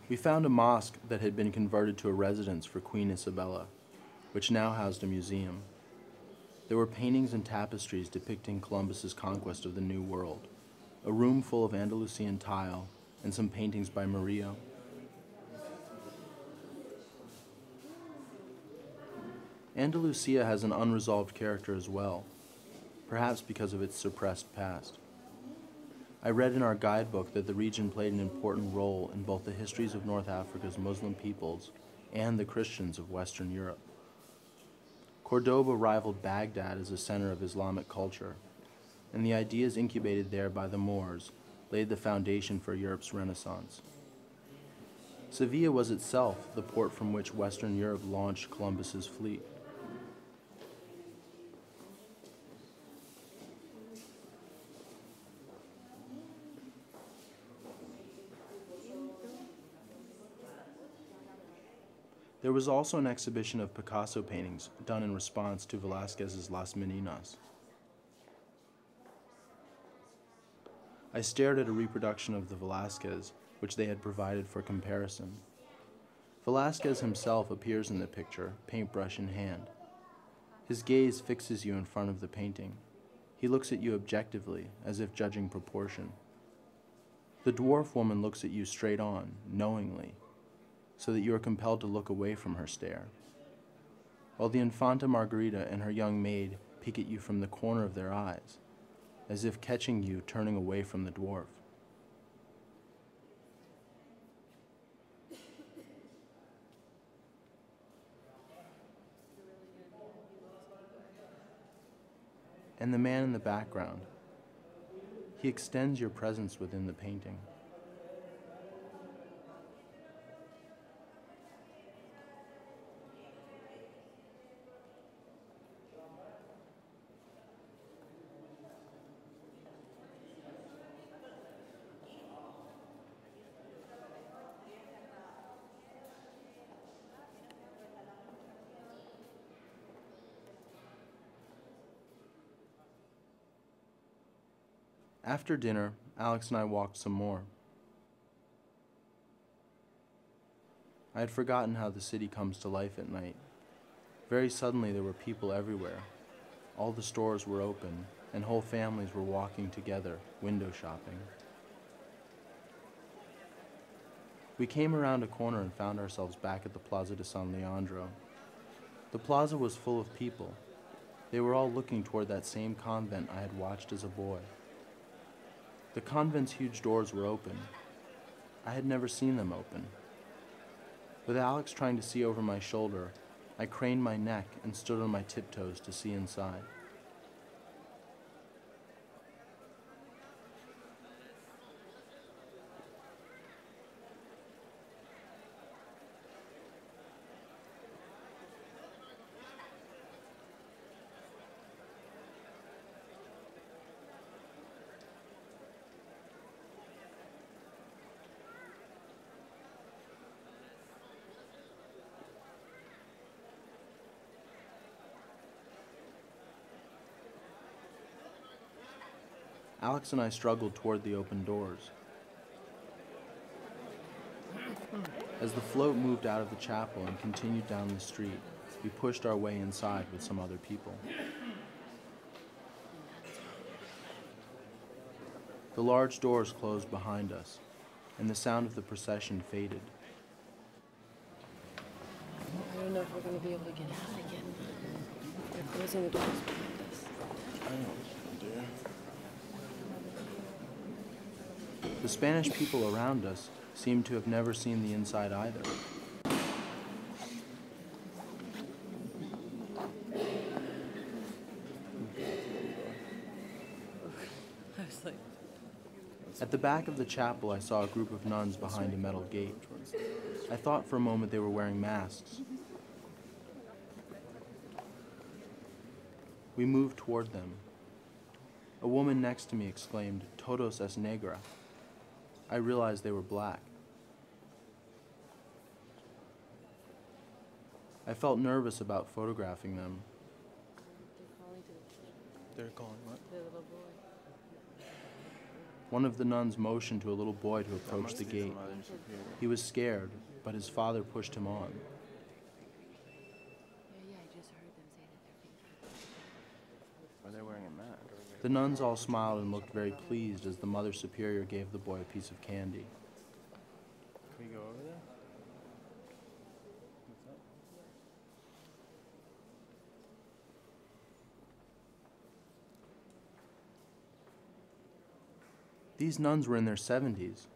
We found a mosque that had been converted to a residence for Queen Isabella, which now housed a museum. There were paintings and tapestries depicting Columbus's conquest of the New World, a room full of Andalusian tile, and some paintings by Murillo. Andalusia has an unresolved character as well, perhaps because of its suppressed past. I read in our guidebook that the region played an important role in both the histories of North Africa's Muslim peoples and the Christians of Western Europe. Cordoba rivaled Baghdad as a center of Islamic culture, and the ideas incubated there by the Moors laid the foundation for Europe's Renaissance. Seville was itself the port from which Western Europe launched Columbus's fleet. There was also an exhibition of Picasso paintings done in response to Velázquez's Las Meninas. I stared at a reproduction of the Velázquez, which they had provided for comparison. Velázquez himself appears in the picture, paintbrush in hand. His gaze fixes you in front of the painting. He looks at you objectively, as if judging proportion. The dwarf woman looks at you straight on, knowingly, so that you are compelled to look away from her stare, while the Infanta Margarita and her young maid peek at you from the corner of their eyes, as if catching you turning away from the dwarf. And the man in the background, he extends your presence within the painting. After dinner, Alex and I walked some more. I had forgotten how the city comes to life at night. Very suddenly there were people everywhere. All the stores were open, and whole families were walking together, window shopping. We came around a corner and found ourselves back at the Plaza de San Leandro. The plaza was full of people. They were all looking toward that same convent I had watched as a boy. The convent's huge doors were open. I had never seen them open. With Alex trying to see over my shoulder, I craned my neck and stood on my tiptoes to see inside. Alex and I struggled toward the open doors. As the float moved out of the chapel and continued down the street, we pushed our way inside with some other people. The large doors closed behind us, and the sound of the procession faded. I don't know if we're going to be able to get out again. They're closing the doors behind us. I know what to do. The Spanish people around us seemed to have never seen the inside either. I was like... At the back of the chapel, I saw a group of nuns behind a metal gate. I thought for a moment they were wearing masks. We moved toward them. A woman next to me exclaimed, "Todos es negra." I realized they were black. I felt nervous about photographing them. They're calling to the... They're calling what? The little boy. One of the nuns motioned to a little boy to approach the gate. He was scared, but his father pushed him on. Yeah, I just heard them say that they're being. Are they wearing a mask? The nuns all smiled and looked very pleased as the Mother Superior gave the boy a piece of candy. Can we go over there? What's up? These nuns were in their 70s.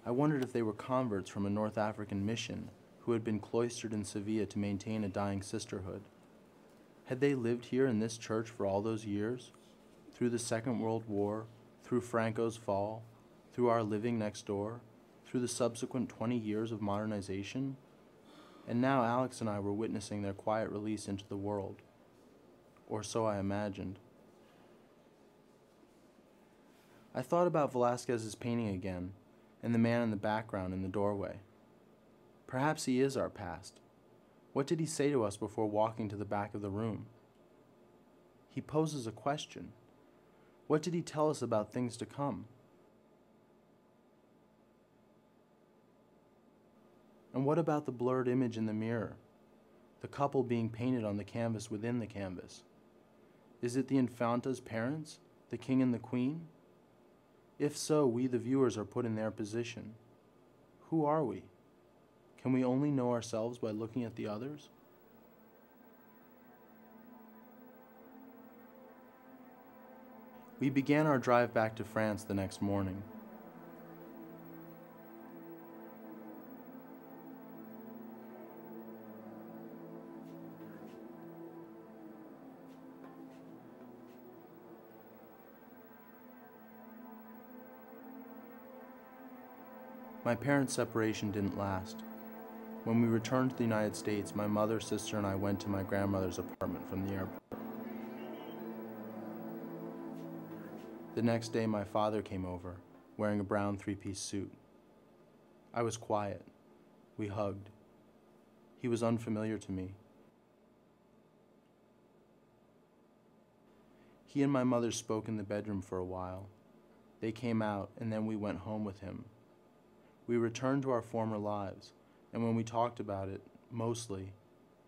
I wondered if they were converts from a North African mission who had been cloistered in Sevilla to maintain a dying sisterhood. Had they lived here in this church for all those years? Through the Second World War, through Franco's fall, through our living next door, through the subsequent 20 years of modernization? And now Alex and I were witnessing their quiet release into the world. Or so I imagined. I thought about Velázquez's painting again, and the man in the background in the doorway. Perhaps he is our past. What did he say to us before walking to the back of the room? He poses a question. What did he tell us about things to come? And what about the blurred image in the mirror? The couple being painted on the canvas within the canvas. Is it the Infanta's parents, the king and the queen? If so, we the viewers are put in their position. Who are we? Can we only know ourselves by looking at the others? We began our drive back to France the next morning. My parents' separation didn't last. When we returned to the United States, my mother, sister, and I went to my grandmother's apartment from the airport. The next day, my father came over, wearing a brown three-piece suit. I was quiet. We hugged. He was unfamiliar to me. He and my mother spoke in the bedroom for a while. They came out, and then we went home with him. We returned to our former lives, and when we talked about it, mostly,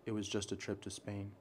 it was just a trip to Spain.